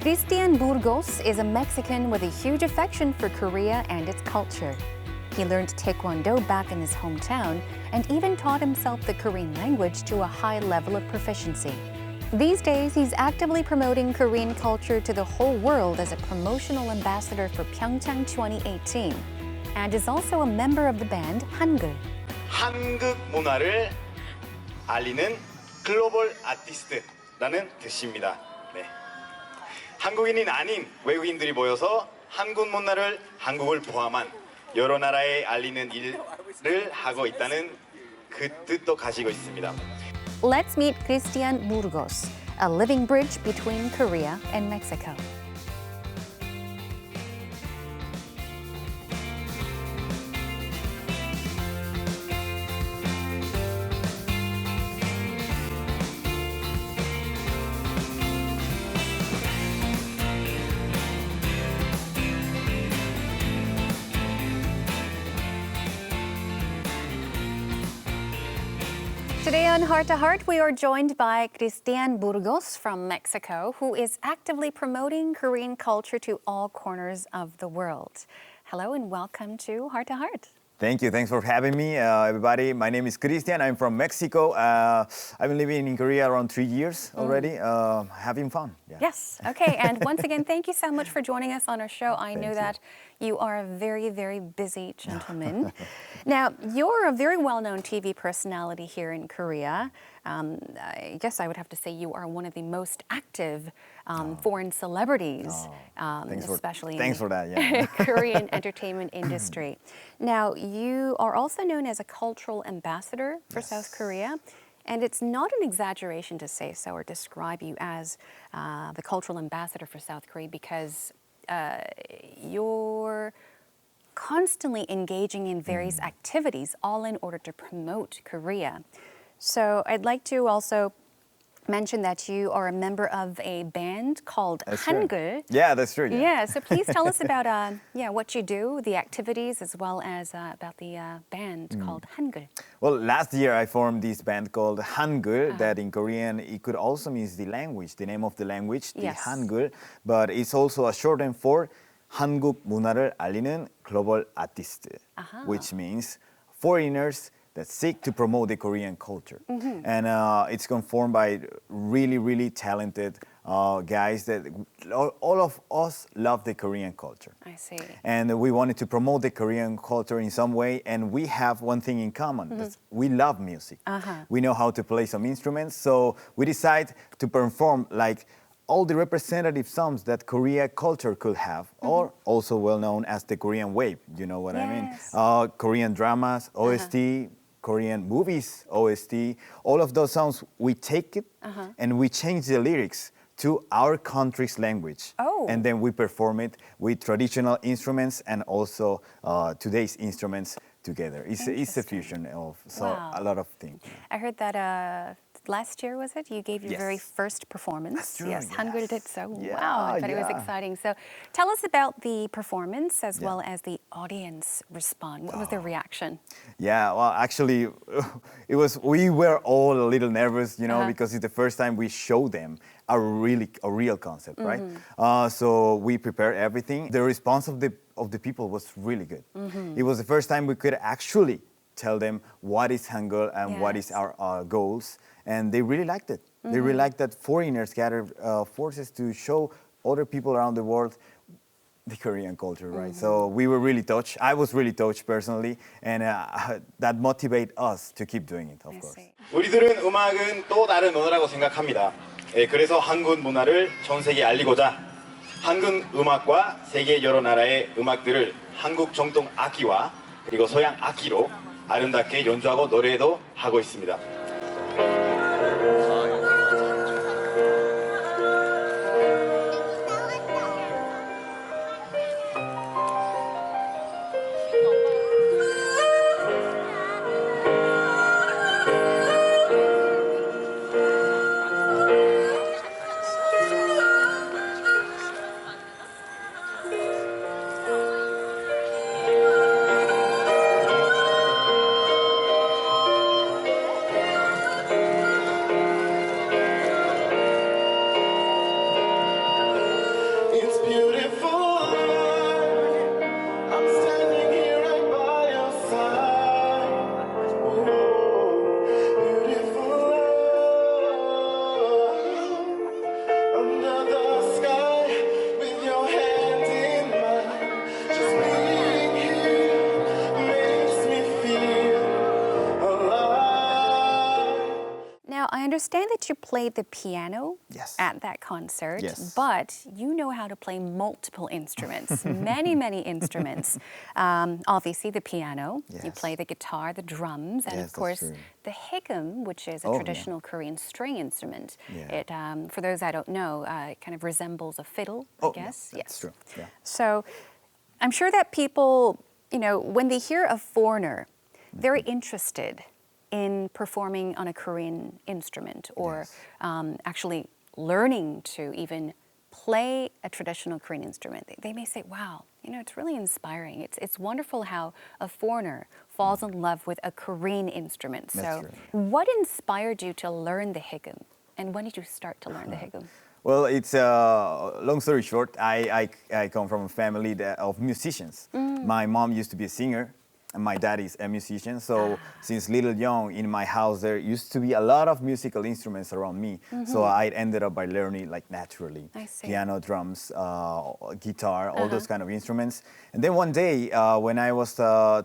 Christian Burgos is a Mexican with a huge affection for Korea and its culture. He learned taekwondo back in his hometown and even taught himself the Korean language to a high level of proficiency. These days, he's actively promoting Korean culture to the whole world as a promotional ambassador for PyeongChang 2018 and is also a member of the band Hangeul. 한국 문화를 알리는 글로벌 아티스트라는 뜻입니다. 네. 한국인이 아닌 외국인들이 모여서 한국 문화를 한국을 포함한 여러 나라에 알리는 일을 하고 있다는 그 뜻도 가지고 있습니다. Let's meet Christian Burgos, a living bridge between Korea and Mexico. Today on Heart to Heart, we are joined by Christian Burgos from Mexico, who is actively promoting Korean culture to all corners of the world. Hello and welcome to Heart to Heart. Thank you. Thanks for having me, everybody. My name is Christian. I'm from Mexico. I've been living in Korea around 3 years already, having fun. Yeah. Yes. Okay. And once again, thank you so much for joining us on our show. I know Thank you. that you are a very, very busy gentleman. Now, you're a very well-known TV personality here in Korea. I guess I would have to say you are one of the most active foreign celebrities, especially thanks in for that. the Yeah. Korean entertainment industry. Now, you are also known as a cultural ambassador for South Korea. And it's not an exaggeration to say so or describe you as the cultural ambassador for South Korea because you're constantly engaging in various activities, all in order to promote Korea. So I'd like to also mention that you are a member of a band called Hangeul. Yeah, that's true. Yeah, so please tell us about what you do, the activities, as well as about the band called Hangeul. Well, last year I formed this band called Hangeul, that in Korean it could also mean the language, the name of the language, the Yes. Hangeul, but it's also a shorthand for 한국 문화를 알리는 global artist, which means foreigners that seek to promote the Korean culture. And it's conformed by really, really talented guys that all of us love the Korean culture. I see. And we wanted to promote the Korean culture in some way, and we have one thing in common. That's we love music. We know how to play some instruments, so we decided to perform like all the representative songs that Korea culture could have, or also well known as the Korean wave, you know what I mean? Yes. Korean dramas, OST, Korean movies, OST, all of those songs, we take it and we change the lyrics to our country's language. Oh. And then we perform it with traditional instruments and also today's instruments together. It's a fusion of Wow. a lot of things. I heard that last year, was it? You gave your Yes. very first performance. That's true, Yes, Hanguel yes. did so. Yeah, Wow, I thought it was yeah. exciting. So tell us about the performance as well as the audience response. What was their reaction? Yeah, well, actually, we were all a little nervous, you know, because it's the first time we show them a real concept, right? So we prepared everything. The response of the people was really good. It was the first time we could actually tell them what is Hangeul and what is Yes. our goals, and they really liked it. They really liked that foreigners gathered forces to show other people around the world the Korean culture, right? So we were really touched. I was really touched personally, and that motivated us to keep doing it, of I course. see. 우리들은 음악은 또 다른 언어라고 생각합니다. 그래서 한국 문화를 전 세계에 알리고자 한국 음악과 세계 여러 나라의 음악들을 한국 정통 악기와 그리고 서양 악기로 아름답게 연주하고 노래도 하고 있습니다. understand that you played the piano Yes. at that concert, Yes. but you know how to play multiple instruments, many instruments. Obviously, the piano, you Yes. play the guitar, the drums, and Yes, of course, that's true. the haegeum, which is a Oh, yeah. traditional Korean string instrument. Yeah. It, for those I don't know, it kind of resembles a fiddle, Oh, I guess. yeah, that's true. Yeah. So I'm sure that people, you know, when they hear a foreigner, very interested in performing on a Korean instrument or Yes. actually learning to even play a traditional Korean instrument. They may say, wow, you know, it's really inspiring. It's wonderful how a foreigner falls in love with a Korean instrument. That's So true. what inspired you to learn the haegeum? And when did you start to learn the haegeum? Well, it's long story short. I come from a family of musicians. My mom used to be a singer, and my dad is a musician. So since little young, in my house there used to be a lot of musical instruments around me. So I ended up by learning like naturally, I see. piano, drums, guitar, all those kind of instruments. And then one day, when I was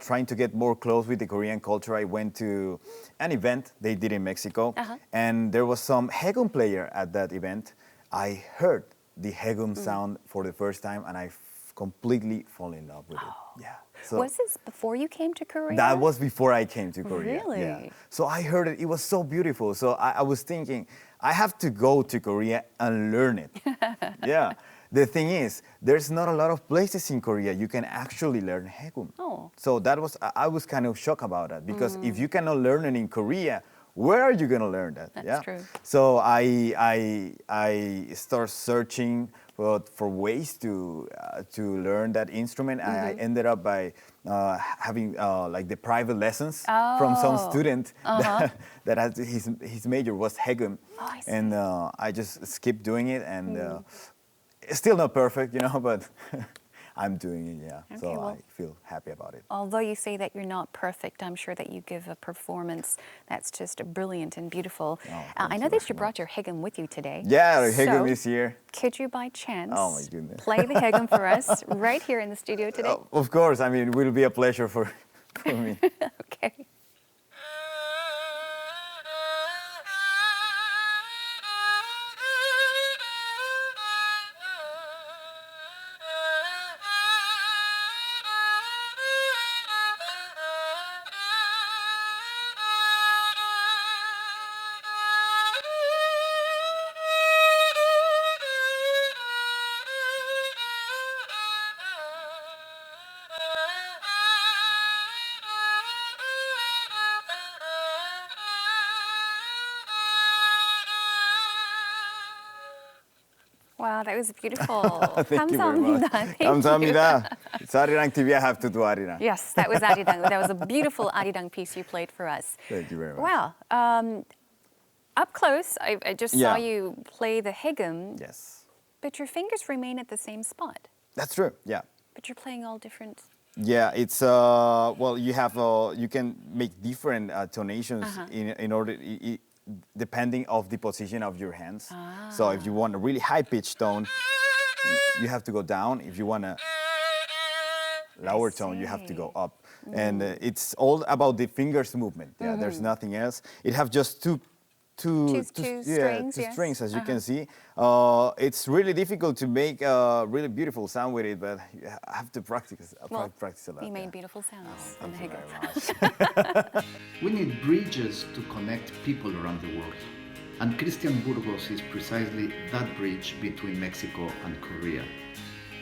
trying to get more close with the Korean culture, I went to an event they did in Mexico, and there was some haegeum player at that event. I heard the haegeum sound for the first time, and I completely fall in love with it. Yeah. So Was this before you came to Korea? that was before I came to Korea. Really? Yeah. So I heard it. It was so beautiful. So I was thinking, I have to go to Korea and learn it. Yeah. The thing is, there's not a lot of places in Korea you can actually learn haegeum. Oh. So that was I was kind of shocked about that because if you cannot learn it in Korea, where are you gonna learn that? That's true. So I start searching for ways to learn that instrument. I ended up by having like the private lessons from some student that has his major was haegeum, I see. and I just skipped doing it, and it's still not perfect, you know, but I'm doing it, yeah. Okay, So well- I feel happy about it. Although you say that you're not perfect, I'm sure that you give a performance that's just brilliant and beautiful. thank I know you that very you brought your haegeum with you today. Yeah, the haegeum So, is here. Could you by chance Oh, my goodness. play the haegeum for us right here in the studio today? Of course, I mean, it will be a pleasure for me. Okay. Wow, that was beautiful. Thank you very much. 감사합니다. Thank you. 감사합니다. It's Arirang TV. I have to do Arirang. Yes, that was Arirang. That was a beautiful Arirang piece you played for us. Thank you very much. Wow. Up close, I just saw Yeah. you play the haegeum, Yes, but your fingers remain at the same spot. that's true. Yeah. But you're playing all different. Yeah, it's well, you have you can make different tonations in order depending of the position of your hands. So if you want a really high pitched tone, you have to go down. If you want a lower tone, you have to go up. And it's all about the fingers movement. Yeah, there's nothing else. It have just two strings, yes. strings, as you can see. It's really difficult to make a really beautiful sound with it, but you have to practice a lot. You made yeah. beautiful sounds on the Thank you haegeum. very much. We need bridges to connect people around the world. And Christian Burgos is precisely that bridge between Mexico and Korea.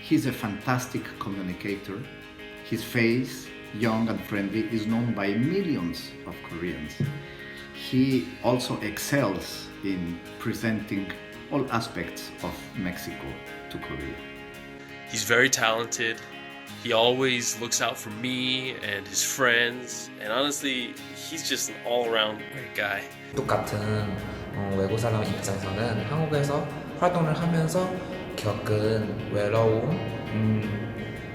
He's a fantastic communicator. His face, young and friendly, is known by millions of Koreans. He also excels in presenting all aspects of Mexico to Korea. He's very talented. He always looks out for me and his friends. And honestly, he's just an all-around great guy. 똑같은 외국 사람 입장에서는 한국에서 활동을 하면서 겪은 외로움,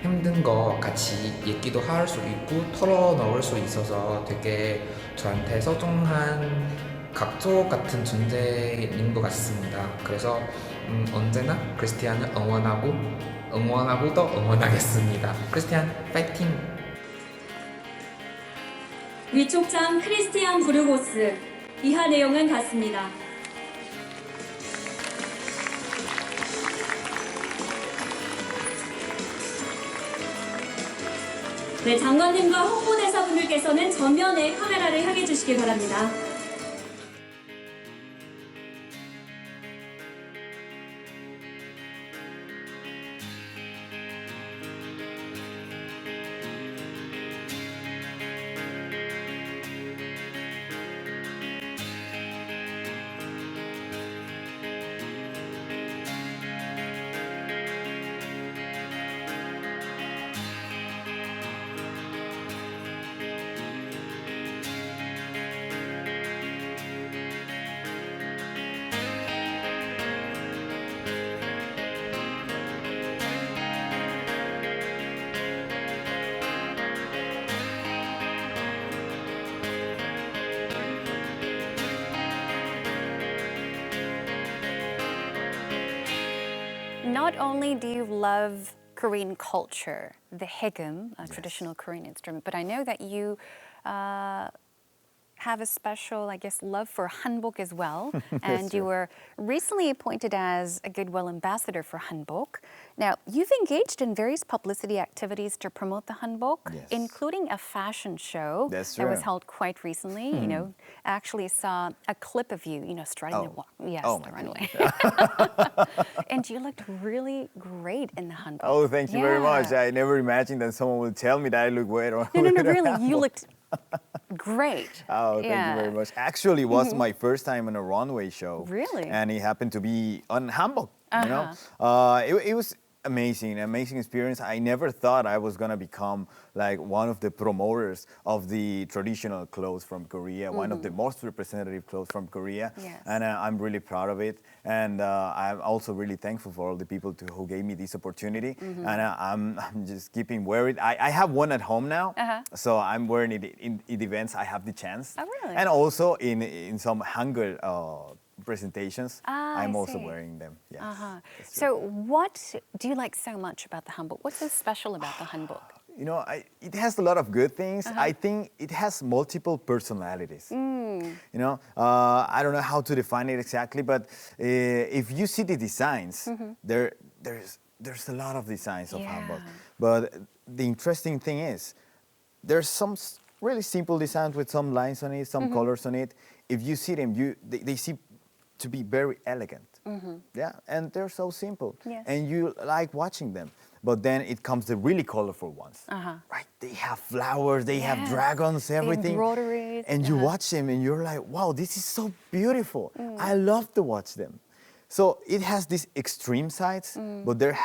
힘든 거 같이 얘기도 할 수 있고 털어놓을 수 있어서 되게 저한테 소중한 각조 같은 존재인 것 같습니다. 그래서 언제나 크리스티안을 응원하고 또 응원하겠습니다. 크리스티안 파이팅! 위촉장 크리스티안 부르고스. 이하 내용은 같습니다. 네, 장관님과 홍보대사 분들께서는 전면에 카메라를 향해 주시길 바랍니다. Not only do you love Korean culture, the haegum, a traditional Korean instrument, but I know that you have a special, I guess, love for hanbok as well. And you were recently appointed as a Goodwill Ambassador for hanbok. Now, you've engaged in various publicity activities to promote the hanbok, including a fashion show that was held quite recently. You know, I actually saw a clip of you, strutting the walk. Yes, the runway. And you looked really great in the hanbok. Oh, thank you very much. I never imagined that someone would tell me that I look great. No, really, you looked great. Oh, thank you very much. Actually, it was my first time on a runway show. Really? And it happened to be on hanbok, you know. It was amazing experience. I never thought I was gonna become like one of the promoters of the traditional clothes from Korea, one of the most representative clothes from Korea. Yes. And I'm really proud of it. And I'm also really thankful for all the people who gave me this opportunity. And I'm just keeping wearing it. I have one at home now, so I'm wearing it in events. I have the chance. Oh, really? And also in some Hanguel presentations, I'm also wearing them. Yes. So what do you like so much about the hanbok? What's so special about the hanbok? You know, it has a lot of good things. I think it has multiple personalities. You know, I don't know how to define it exactly, but if you see the designs, there's a lot of designs of hanbok. But the interesting thing is, there's some really simple designs with some lines on it, some colors on it. If you see them, they seem to be very elegant. Yeah, and they're so simple. Yes. And you like watching them. But then it comes the really colorful ones, right? They have flowers, they have dragons, everything. Embroideries. And you watch them and you're like, wow, this is so beautiful. I love to watch them. So it has these extreme sides, but there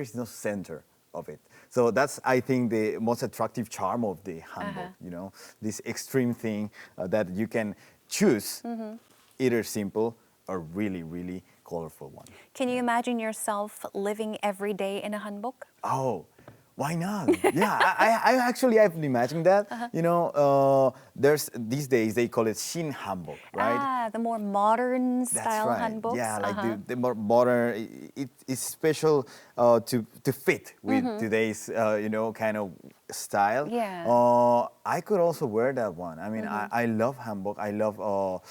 is no center of it. So that's, I think, the most attractive charm of the hanbok, you know, this extreme thing that you can choose, either simple or really, really colorful one. Can you imagine yourself living every day in a hanbok? Oh, why not? Yeah, I've imagined that. You know, there's these days they call it shin hanbok, right? The more modern style That's right. hanboks. Yeah, like the more modern. It's special to fit with today's you know, kind of style. Yeah. I could also wear that one. I mean, I love hanbok. I love.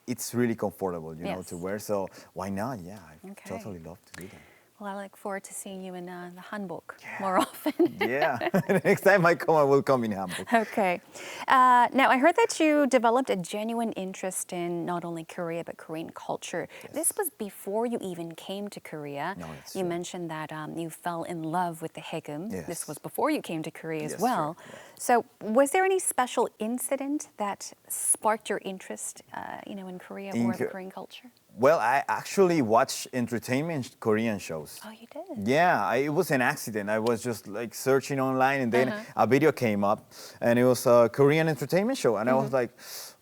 It's really comfortable, you know, to wear. So why not? Yeah, I totally love to do that. Well, I look forward to seeing you in the hanbok more often. Yeah, next time I come, I will come in hanbok. Okay. Now, I heard that you developed a genuine interest in not only Korea, but Korean culture. Yes. This was before you even came to Korea. No, it's you true. mentioned that you fell in love with the haegum. Yes. This was before you came to Korea as Yes, well. true. Yes. So, was there any special incident that sparked your interest, you know, in Korea or the Korean culture? Well, I actually watch entertainment Korean shows. Oh, you did? Yeah, it was an accident. I was just like searching online, and then a video came up, and it was a Korean entertainment show, and I was like,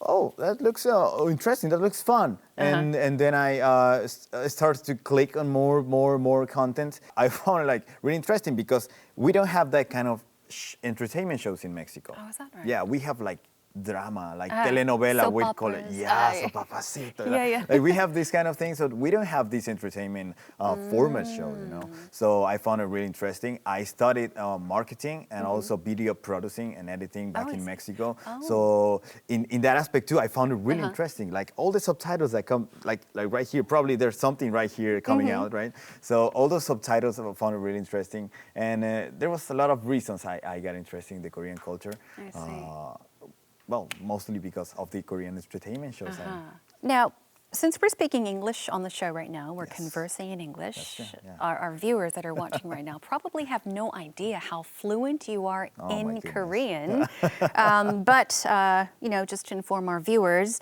"Oh, that looks interesting. That looks fun." And then I started to click on more content. I found it like really interesting because we don't have that kind of entertainment shows in Mexico. Oh, is that right? Yeah, we have like drama, like telenovela, soap we'd call it. operas. Yeah, soap opera. Yeah. Like we have this kind of thing, so we don't have this entertainment format show, you know. So I found it really interesting. I studied marketing and also video producing and editing back in Mexico. So in that aspect too, I found it really interesting. Like all the subtitles that come, like right here, probably there's something right here coming out, right? So all those subtitles I found it really interesting, and there was a lot of reasons I got interested in the Korean culture. I see. Well, mostly because of the Korean entertainment shows. Now, since we're speaking English on the show right now, we're conversing in English. That's true, yeah. Our viewers that are watching right now probably have no idea how fluent you are in Korean. But, just to inform our viewers,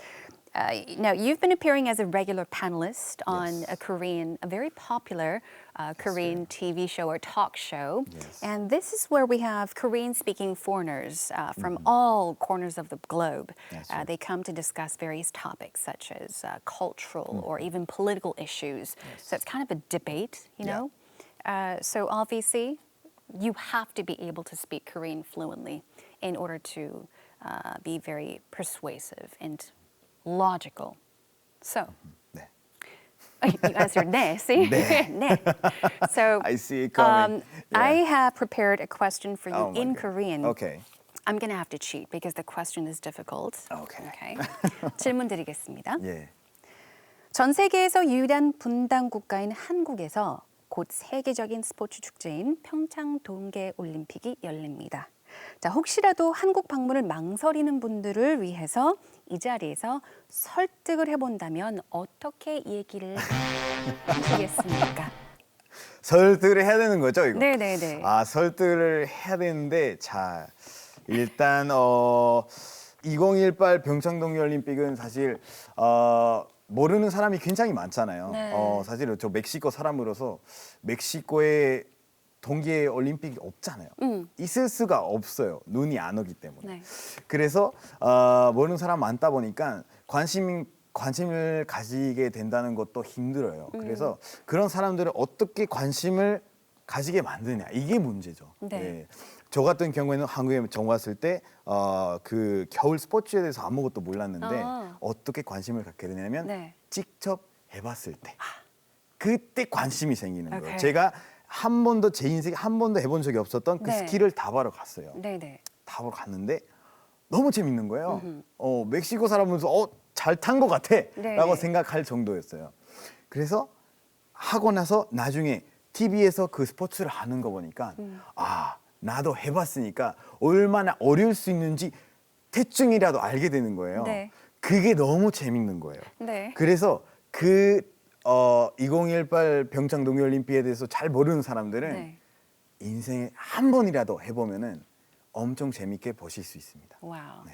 now you've been appearing as a regular panelist on a very popular Korean TV show or talk show. Yes. And this is where we have Korean-speaking foreigners from all corners of the globe. They come to discuss various topics such as cultural or even political issues. So it's kind of a debate, you know. So obviously, you have to be able to speak Korean fluently in order to be very persuasive and logical. So, you answered 네, see? 네. So, I see it coming. I have prepared a question for you in Korean. Okay. I'm going to have to cheat because the question is difficult. Okay. 질문 드리겠습니다. Yeah. 전 세계에서 유일한 분단 국가인 한국에서 곧 세계적인 스포츠 축제인 평창 동계올림픽이 열립니다. 자, 혹시라도 한국 방문을 망설이는 분들을 위해서 이 자리에서 설득을 해본다면 어떻게 얘기를 하시겠습니까? 설득을 해야 되는 거죠, 이거? 네네네. 설득을 해야 되는데, 자, 일단 2018 평창 동계올림픽은 사실 모르는 사람이 굉장히 많잖아요. 네. 사실 저 멕시코 사람으로서 멕시코에 동계올림픽이 없잖아요. 있을 수가 없어요. 눈이 안 오기 때문에. 네. 그래서 모르는 사람 많다 보니까 관심을 가지게 된다는 것도 힘들어요. 그래서 그런 사람들을 어떻게 관심을 가지게 만드냐, 이게 문제죠. 네. 저 같은 경우에는 한국에 처음 왔을 때 그 겨울 스포츠에 대해서 아무것도 몰랐는데 어떻게 관심을 갖게 되냐면 직접 해봤을 때 그때 관심이 생기는 거예요. 제가 한 번도 제 인생에 한 번도 해본 적이 없었던 그 스킬을 다 보러 갔어요. 다 보러 갔는데 너무 재밌는 거예요. 멕시코 사람으로서 잘 탄 것 같아 라고 생각할 정도였어요. 그래서 하고 나서 나중에 TV에서 그 스포츠를 하는 거 보니까 나도 해봤으니까 얼마나 어려울 수 있는지 대충이라도 알게 되는 거예요. 그게 너무 재밌는 거예요. 그래서 그 2018 평창 동계올림픽에 대해서 잘 모르는 사람들은 인생에 한 번이라도 해보면은 엄청 재밌게 보실 수 있습니다. 와우.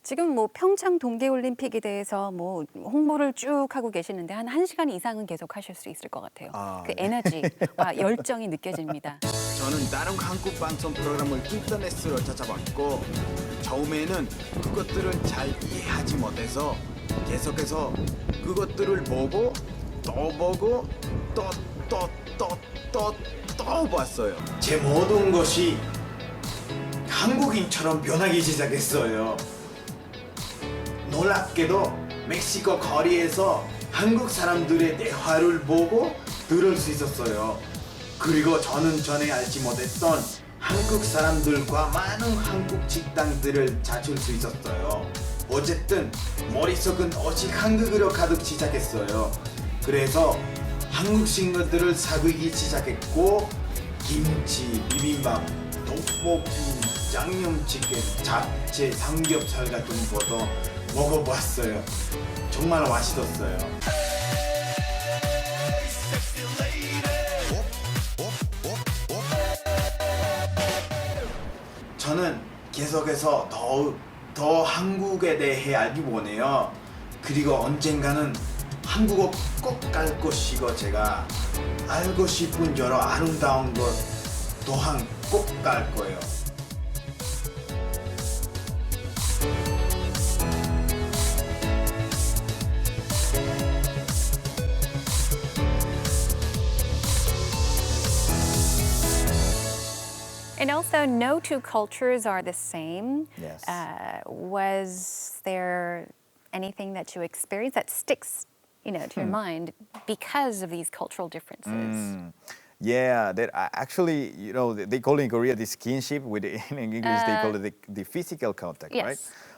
지금 뭐 평창 동계올림픽에 대해서 뭐 홍보를 쭉 하고 계시는데 한 1시간 이상은 계속 하실 수 있을 것 같아요. 그 에너지와 열정이 느껴집니다. 저는 다른 한국 방송 프로그램을 인터넷으로 찾아봤고 처음에는 그것들을 잘 이해하지 못해서 계속해서 그것들을 보고 또 보고 또 봤어요. 제 모든 것이 한국인처럼 변하기 시작했어요. 놀랍게도 멕시코 거리에서 한국 사람들의 대화를 보고 들을 수 있었어요. 그리고 저는 전에 알지 못했던 한국 사람들과 많은 한국 식당들을 찾을 수 있었어요. 어쨌든 머릿속은 오직 한국으로 가득 시작했어요. 그래서 한국 식물들을 사귀기 시작했고 김치, 비빔밥, 떡볶이, 양념치킨, 잡채, 삼겹살 같은 것도 먹어봤어요. 정말 맛있었어요. 저는 계속해서 더 한국에 대해 알기 원해요. 그리고 언젠가는 한국어 꼭 갈 것이고 제가 알고 싶은 여러 아름다운 것 또한 꼭 갈 거예요. And also, no two cultures are the same. Yes. Was there anything that you experienced that sticks, to your mind because of these cultural differences? Yeah, that actually, they call it in Korea this kinship. In English, they call it the physical contact, Yes.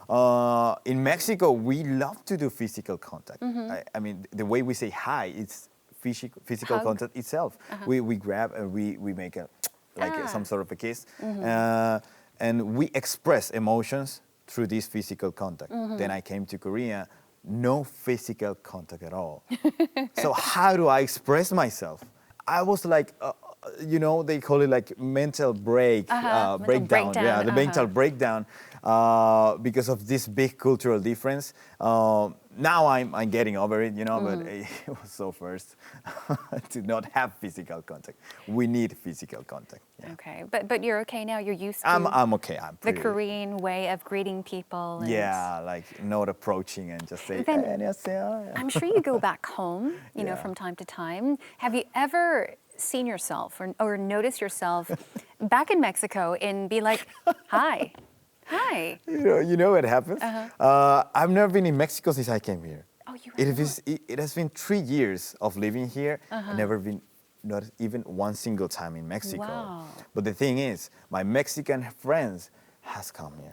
right? In Mexico, we love to do physical contact. I mean, the way we say hi, it's physical Hug. contact itself. We grab and we make some sort of a kiss, and we express emotions through this physical contact. Then I came to Korea, no physical contact at all. So how do I express myself? I was like, they call it like mental breakdown. breakdown, Yeah, the mental breakdown because of this big cultural difference. Now I'm getting over it, but it was so first to not have physical contact. We need physical contact. Yeah. Okay, but you're okay now. You're used to I'm okay. I'm the pretty. Korean way of greeting people. And Yeah, like not approaching and just say. Then- 안녕하세요. I'm sure you go back home, Yeah. from time to time. Have you ever seen yourself or noticed yourself back in Mexico and be like, hi? Hi. You know what happens? I've never been in Mexico since I came here. Oh, you It has been 3 years of living here. I've never been, not even one single time in Mexico. Wow. But the thing is, my Mexican friends has come here.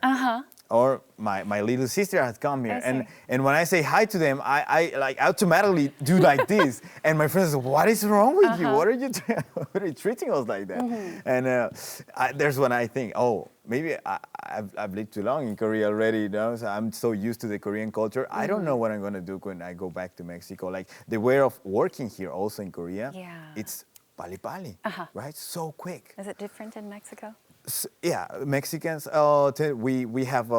Or my little sister has come here. I see. And when I say hi to them, I like automatically do like this. And my friends say, what is wrong with you? What are you treating us like that? And there's when I think, oh, maybe I've lived too long in Korea already, so I'm so used to the Korean culture. I don't know what I'm going to do when I go back to Mexico. Like the way of working here also in Korea, Yeah. it's pali-pali, right? So quick. Is it different in Mexico? Yeah, Mexicans, we have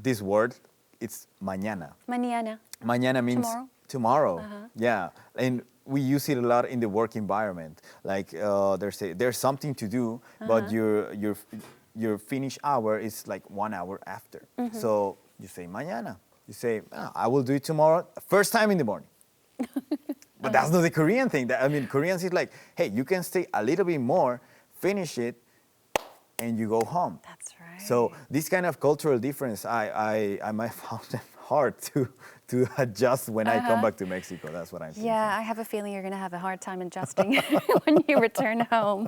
this word, it's mañana. Mañana. Mañana means tomorrow. Yeah, and we use it a lot in the work environment. Like there's something to do, but your finish hour is like 1 hour after. So you say mañana. You say, I will do it tomorrow, first time in the morning. But that's not the Korean thing. Koreans is like, hey, you can stay a little bit more, finish it, and you go home. That's right. So this kind of cultural difference, I might found it hard to adjust when I come back to Mexico. That's what I'm thinking. Yeah, I have a feeling you're going to have a hard time adjusting when you return home.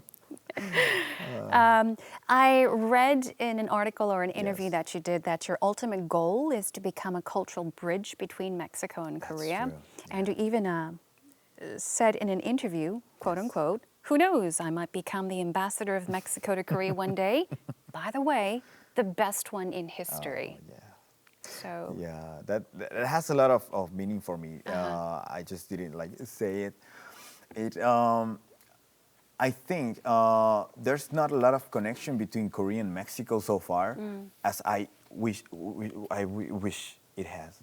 I read in an article or an interview that you did that your ultimate goal is to become a cultural bridge between Mexico and Korea. true. And you even said in an interview, quote unquote, who knows, I might become the ambassador of Mexico to Korea one day. By the way, the best one in history. Yeah. So Yeah, that has a lot of meaning for me. I just didn't say it. I think there's not a lot of connection between Korea and Mexico so far, as I wish it has.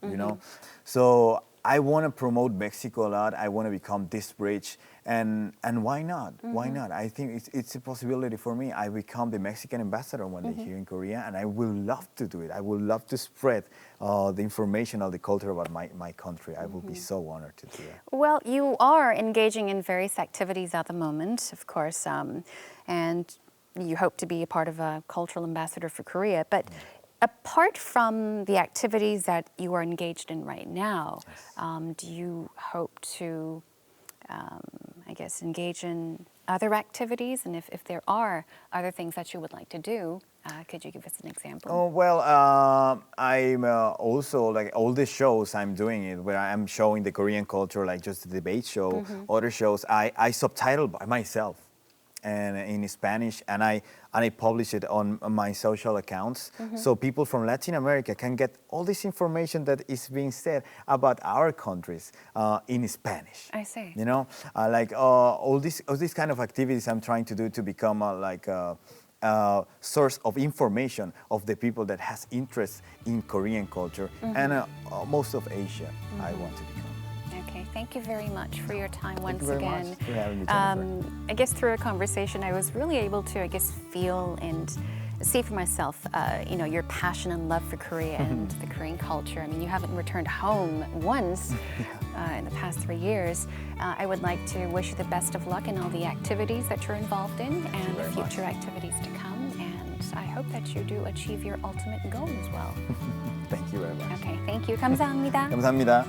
So I want to promote Mexico a lot. I want to become this bridge, and why not? Why not? I think it's a possibility for me. I become the Mexican ambassador one day here in Korea, and I will love to do it. I would love to spread the information of the culture about my country. I will be so honored to do that. well, you are engaging in various activities at the moment, of course, and you hope to be a part of a cultural ambassador for Korea. But apart from the activities that you are engaged in right now, do you hope to, engage in other activities? And if there are other things that you would like to do, could you give us an example? Oh, well, I'm also, like, all the shows I'm doing it, where I'm showing the Korean culture, like just the debate show, other shows, I subtitle by myself and in Spanish, and I publish it on my social accounts, so people from Latin America can get all this information that is being said about our countries in Spanish. I see. All these kind of activities I'm trying to do to become a source of information of the people that has interest in Korean culture and most of Asia. I want to become. Okay, thank you very much for your time once you very again. much for having me, Jennifer. I guess through a conversation, I was really able to, feel and see for myself, your passion and love for Korea and the Korean culture. I mean, you haven't returned home once in the past 3 years. I would like to wish you the best of luck in all the activities that you're involved in and the very much. future activities to come. And I hope that you do achieve your ultimate goal as well. Thank you very much. Okay, thank you. 감사합니다. 감사합니다.